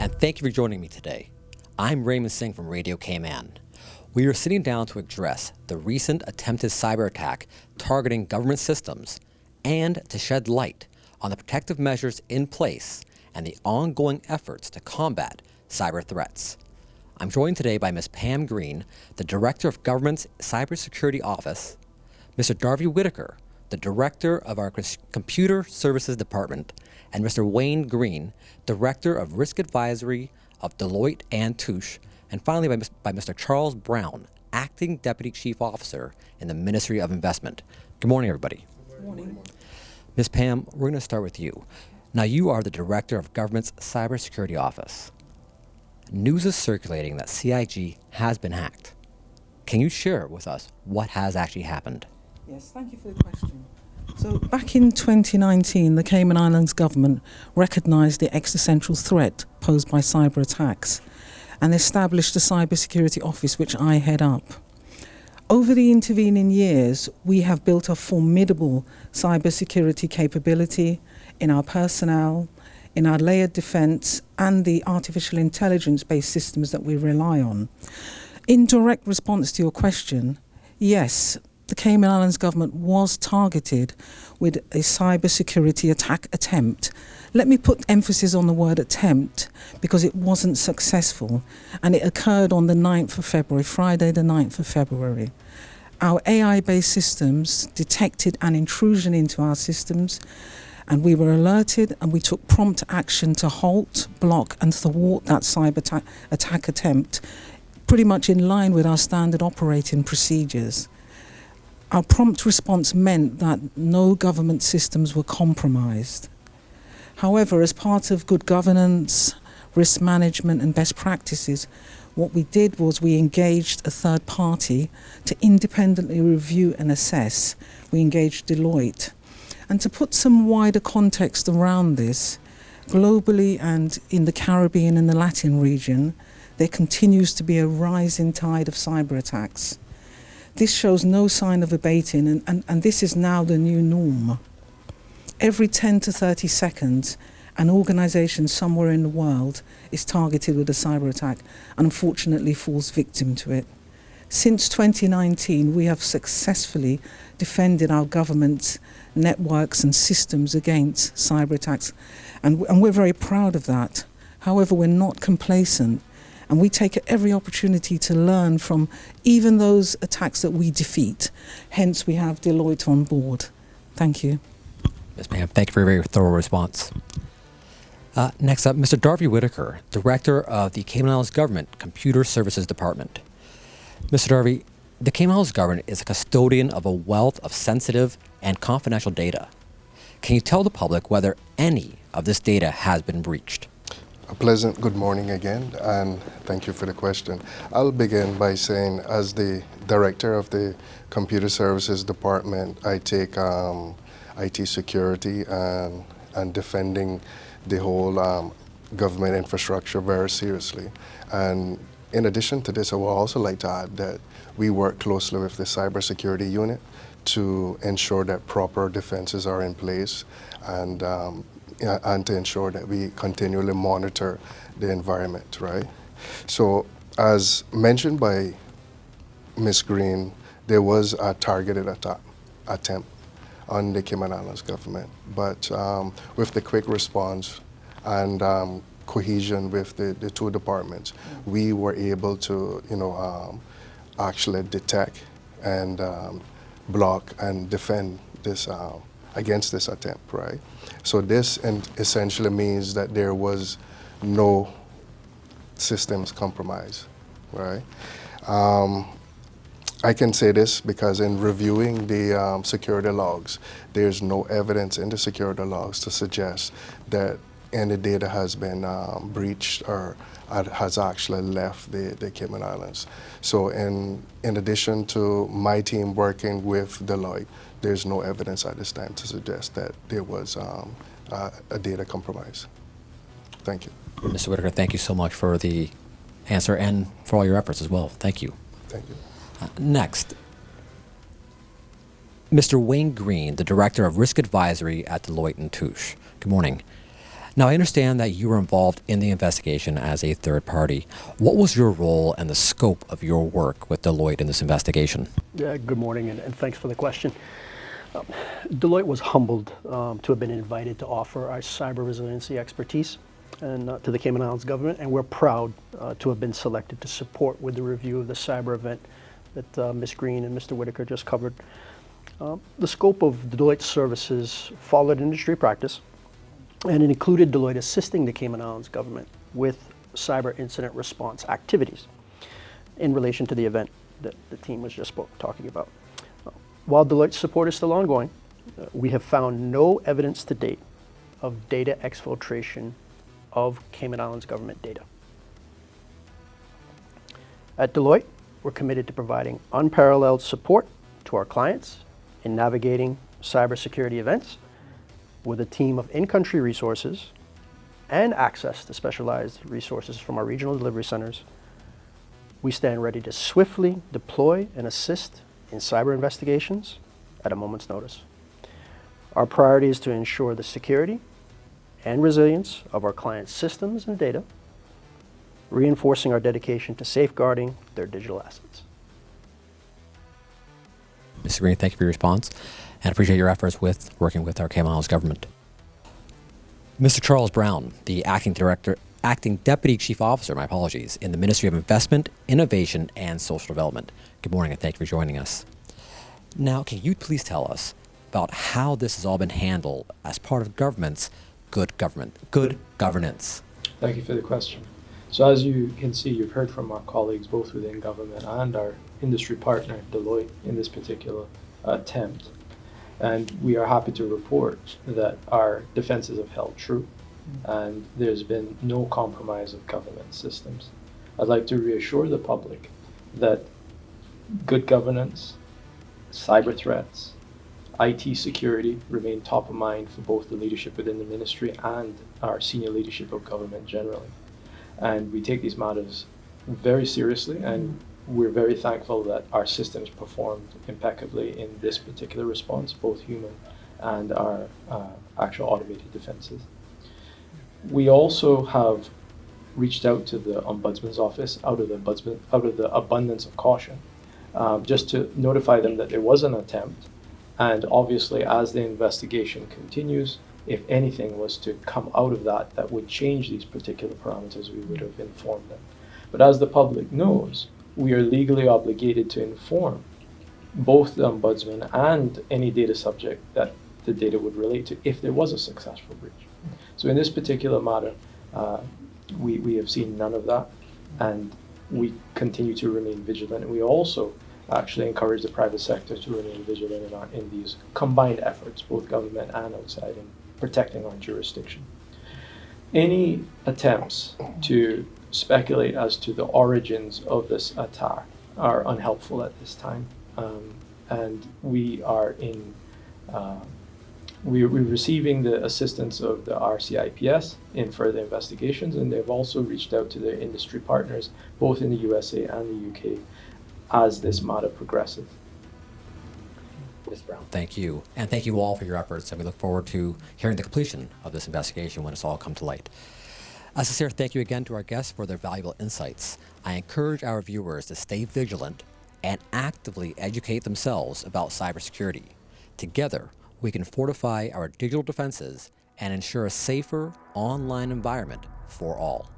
and thank you for joining me today. I'm Raymond Singh from Radio Cayman. We are sitting down to address the recent attempted cyber attack targeting government systems and to shed light on the protective measures in place and the ongoing efforts to combat cyber threats. I'm joined today by Ms. Pam Green, the Director of Government's Cybersecurity Office, Mr. Darby Whitaker, the Director of our Computer Services Department, and Mr. Wayne Green, Director of Risk Advisory of Deloitte and Touche, and finally by Mr. Charles Brown, Acting Deputy Chief Officer in the Ministry of Investment. Good morning, everybody. Good morning. Ms. Pam, we're going to start with you. Now, you are the Director of Government's Cybersecurity Office. News is circulating that CIG has been hacked. Can you share with us what has actually happened? Yes, thank you for the question. So back in 2019, the Cayman Islands government recognized the existential threat posed by cyber attacks and established a cybersecurity office which I head up. Over the intervening years, we have built a formidable cybersecurity capability in our personnel, in our layered defense, and the artificial intelligence-based systems that we rely on. In direct response to your question, yes, the Cayman Islands government was targeted with a cybersecurity attack attempt. Let me put emphasis on the word attempt because it wasn't successful, and it occurred on the 9th of February, Friday the 9th of February. Our AI-based systems detected an intrusion into our systems, and we were alerted and we took prompt action to halt, block and thwart that cyber attack attempt, pretty much in line with our standard operating procedures. Our prompt response meant that no government systems were compromised. However, as part of good governance, risk management and best practices, what we did was we engaged a third party to independently review and assess. We engaged Deloitte. And to put some wider context around this, globally and in the Caribbean and the Latin region, there continues to be a rising tide of cyber attacks. This shows no sign of abating, and this is now the new norm. Every 10 to 30 seconds, an organization somewhere in the world is targeted with a cyber attack and unfortunately falls victim to it. Since 2019, we have successfully defended our government's networks and systems against cyber attacks, and we're very proud of that. However, we're not complacent. And we take every opportunity to learn from even those attacks that we defeat. Hence, we have Deloitte on board. Thank you. Ms. Pam, thank you for a very thorough response. Next up, Mr. Darby Whitaker, Director of the Cayman Islands Government Computer Services Department. Mr. Darby, the Cayman Islands government is a custodian of a wealth of sensitive and confidential data. Can you tell the public whether any of this data has been breached? A pleasant good morning again, and thank you for the question. I'll begin by saying, as the Director of the Computer Services Department, I take IT security and defending the whole government infrastructure very seriously. And in addition to this, I would also like to add that we work closely with the cybersecurity unit to ensure that proper defenses are in place and to ensure that we continually monitor the environment, right? So as mentioned by Ms. Green, there was a targeted attempt on the Cayman Islands government, but with the quick response and cohesion with the two departments, we were able to, actually detect and block and defend this against this attempt, right? So this essentially means that there was no systems compromise, right? I can say this because in reviewing the security logs, there's no evidence in the security logs to suggest that any data has been breached or has actually left the Cayman Islands. So in addition to my team working with Deloitte, there's no evidence at this time to suggest that there was a data compromise. Thank you. Mr. Whitaker, thank you so much for the answer and for all your efforts as well. Thank you. Thank you. Next, Mr. Wayne Green, the Director of Risk Advisory at Deloitte and Touche. Good morning. Now, I understand that you were involved in the investigation as a third party. What was your role and the scope of your work with Deloitte in this investigation? Yeah, good morning, and thanks for the question. Deloitte was humbled to have been invited to offer our cyber resiliency expertise and to the Cayman Islands government, and we're proud to have been selected to support with the review of the cyber event that Ms. Green and Mr. Whitaker just covered. The scope of Deloitte's services followed industry practice, and it included Deloitte assisting the Cayman Islands government with cyber incident response activities in relation to the event that the team was just talking about. While Deloitte's support is still ongoing, we have found no evidence to date of data exfiltration of Cayman Islands government data. At Deloitte, we're committed to providing unparalleled support to our clients in navigating cybersecurity events with a team of in-country resources and access to specialized resources from our regional delivery centers. We stand ready to swiftly deploy and assist in cyber investigations at a moment's notice. Our priority is to ensure the security and resilience of our clients' systems and data, reinforcing our dedication to safeguarding their digital assets. Mr. Green, thank you for your response and appreciate your efforts with working with our Cayman Islands government. Mr. Charles Brown, the acting deputy chief officer, in the Ministry of Investment, Innovation, and Social Development. Good morning and thank you for joining us. Now, can you please tell us about how this has all been handled as part of government's good governance? Thank you for the question. So as you can see, you've heard from our colleagues both within government and our industry partner, Deloitte, in this particular attempt. And we are happy to report that our defenses have held true and there's been no compromise of government systems. I'd like to reassure the public that good governance, cyber threats, IT security remain top of mind for both the leadership within the ministry and our senior leadership of government generally. And we take these matters very seriously, and we're very thankful that our systems performed impeccably in this particular response, both human and our actual automated defenses. We also have reached out to the Ombudsman's office out of the abundance of caution, just to notify them that there was an attempt, and obviously as the investigation continues, if anything was to come out of that would change these particular parameters, we would have informed them. But as the public knows, we are legally obligated to inform both the Ombudsman and any data subject that the data would relate to if there was a successful breach. So in this particular matter, we have seen none of that, and we continue to remain vigilant. And we also actually encourage the private sector to remain vigilant in these combined efforts, both government and outside, in protecting our jurisdiction. Any attempts to speculate as to the origins of this attack are unhelpful at this time, and we are we're receiving the assistance of the RCIPS in further investigations, and they've also reached out to their industry partners both in the USA and the UK as this matter progresses. Ms. Brown, thank you. And thank you all for your efforts, and we look forward to hearing the completion of this investigation when it's all come to light. A sincere thank you again to our guests for their valuable insights. I encourage our viewers to stay vigilant and actively educate themselves about cybersecurity. Together, we can fortify our digital defenses and ensure a safer online environment for all.